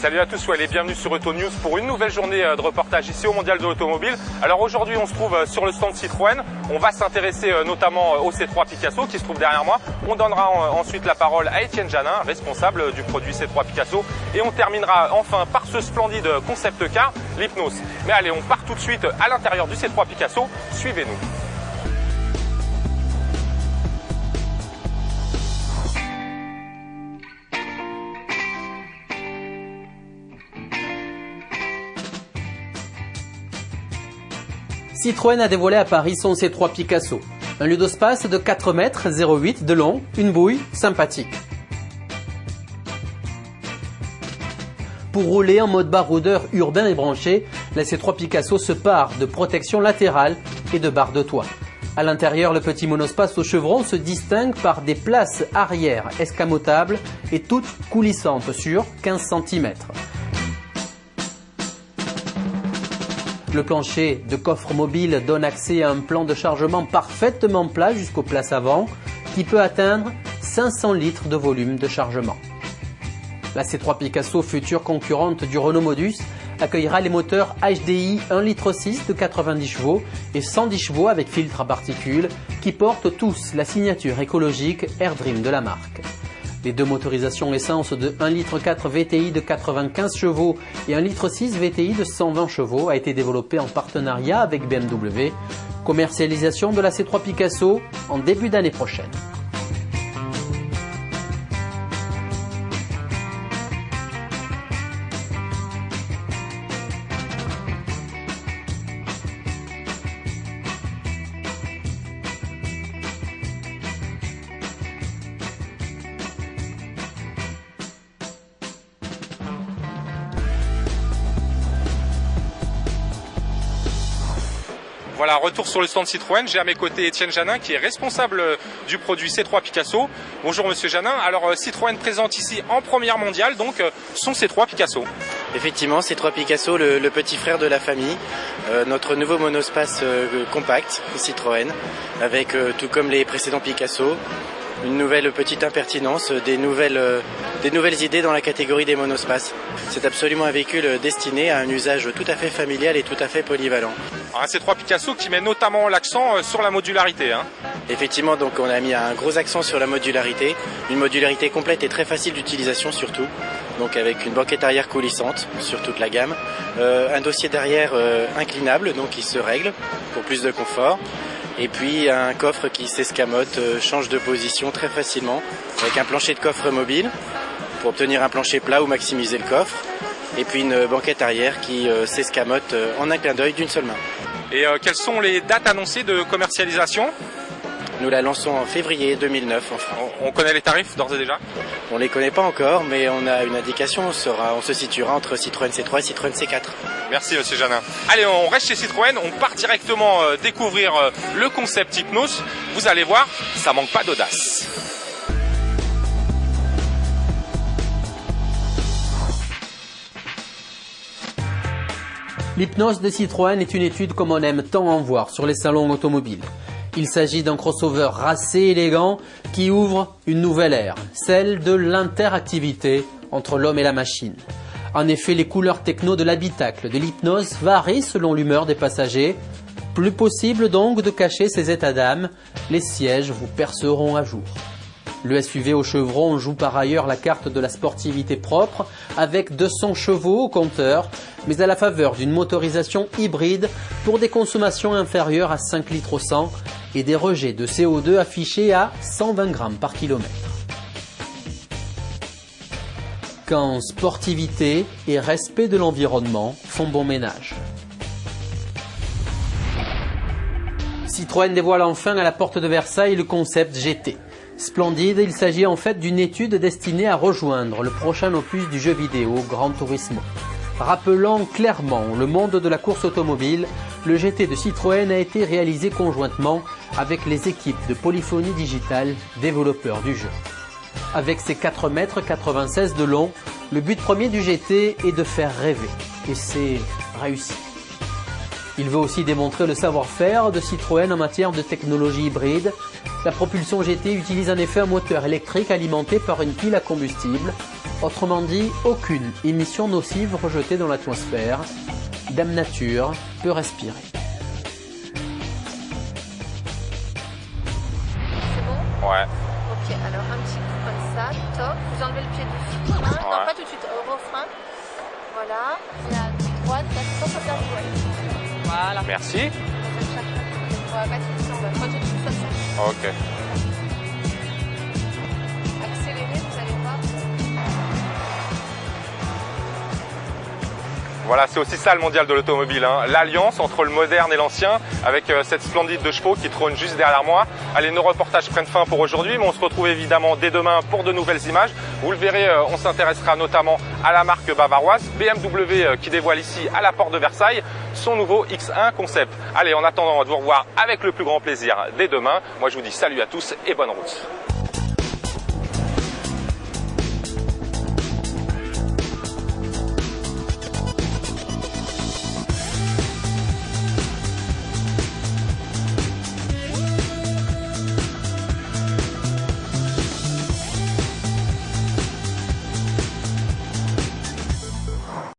Salut à tous, soyez les bienvenus sur Auto News pour une nouvelle journée de reportage ici au Mondial de l'Automobile. Alors aujourd'hui on se trouve sur le stand Citroën, on va s'intéresser notamment au C3 Picasso qui se trouve derrière moi. On donnera ensuite la parole à Étienne Janin, responsable du produit C3 Picasso, et on terminera enfin par ce splendide concept car, l'Hypnos. Mais allez, on part tout de suite à l'intérieur du C3 Picasso, suivez-nous. Citroën a dévoilé à Paris son C3 Picasso, un lieu d'espace de 4,08 m de long, une bouille sympathique. Pour rouler en mode baroudeur urbain et branché, la C3 Picasso se pare de protection latérale et de barres de toit. À l'intérieur, le petit monospace au chevron se distingue par des places arrière escamotables et toutes coulissantes sur 15 cm. Le plancher de coffre mobile donne accès à un plan de chargement parfaitement plat jusqu'aux places avant qui peut atteindre 500 litres de volume de chargement. La C3 Picasso, future concurrente du Renault Modus, accueillera les moteurs HDI 1,6 litre de 90 chevaux et 110 chevaux avec filtre à particules qui portent tous la signature écologique AirDream de la marque. Les deux motorisations essence de 1,4 litre VTI de 95 chevaux et 1,6 litre VTI de 120 chevaux a été développée en partenariat avec BMW. Commercialisation de la C3 Picasso en début d'année prochaine. Voilà, retour sur le stand Citroën. J'ai à mes côtés Étienne Janin qui est responsable du produit C3 Picasso. Bonjour Monsieur Janin. Alors Citroën présente ici en première mondiale donc son C3 Picasso. Effectivement, C3 Picasso, le petit frère de la famille, notre nouveau monospace compact Citroën, avec tout comme les précédents Picasso, une nouvelle petite impertinence, des nouvelles idées dans la catégorie des monospaces. C'est absolument un véhicule destiné à un usage tout à fait familial et tout à fait polyvalent. Alors, un C3 Picasso qui met notamment l'accent sur la modularité. Effectivement, donc on a mis un gros accent sur la modularité, une modularité complète et très facile d'utilisation surtout, donc avec une banquette arrière coulissante sur toute la gamme, un dossier d'arrière inclinable donc qui se règle pour plus de confort. Et puis un coffre qui s'escamote, change de position très facilement, avec un plancher de coffre mobile pour obtenir un plancher plat ou maximiser le coffre. Et puis une banquette arrière qui s'escamote en un clin d'œil d'une seule main. Et quelles sont les dates annoncées de commercialisation ? Nous la lançons en février 2009 en France. On connaît les tarifs d'ores et déjà ? On ne les connaît pas encore, mais on a une indication, on se situera entre Citroën C3 et Citroën C4. Merci Monsieur Janin. Allez, on reste chez Citroën, on part directement découvrir le concept Hypnos. Vous allez voir, ça manque pas d'audace. L'Hypnos de Citroën est une étude comme on aime tant en voir sur les salons automobiles. Il s'agit d'un crossover racé élégant qui ouvre une nouvelle ère, celle de l'interactivité entre l'homme et la machine. En effet, les couleurs techno de l'habitacle de l'Hypnos varient selon l'humeur des passagers. Plus possible donc de cacher ses états d'âme, les sièges vous perceront à jour. Le SUV au chevron joue par ailleurs la carte de la sportivité propre avec 200 chevaux au compteur, mais à la faveur d'une motorisation hybride pour des consommations inférieures à 5 litres au 100 et des rejets de CO2 affichés à 120 grammes par kilomètre. Quand sportivité et respect de l'environnement font bon ménage. Citroën dévoile enfin à la porte de Versailles le concept GT. Splendide, il s'agit en fait d'une étude destinée à rejoindre le prochain opus du jeu vidéo Gran Turismo. Rappelant clairement le monde de la course automobile, le GT de Citroën a été réalisé conjointement avec les équipes de Polyphonie Digital, développeurs du jeu. Avec ses 4,96 m de long, le but premier du GT est de faire rêver, et c'est réussi. Il veut aussi démontrer le savoir-faire de Citroën en matière de technologie hybride. La propulsion GT utilise en effet un moteur électrique alimenté par une pile à combustible. Autrement dit, aucune émission nocive rejetée dans l'atmosphère. Dame Nature peut respirer. C'est bon? Ouais. Ok, alors un petit coup comme ça, top. Vous enlevez le pied du frein. Ouais. Non, pas tout de suite, au refrain. Voilà. La droite, la sauvegarde. Voilà. Merci. On va mettre tout ça, on va pas tout de suite ça. Ok. Accélérer, vous allez voir. Voilà, c'est aussi ça le mondial de l'automobile, hein. L'alliance entre le moderne et l'ancien, avec cette splendide de chevaux qui trône juste derrière moi. Allez, nos reportages prennent fin pour aujourd'hui, mais on se retrouve évidemment dès demain pour de nouvelles images. Vous le verrez, on s'intéressera notamment à la marque bavaroise, BMW qui dévoile ici à la porte de Versailles son nouveau X1 concept. Allez, en attendant de vous revoir avec le plus grand plaisir dès demain, moi je vous dis salut à tous et bonne route.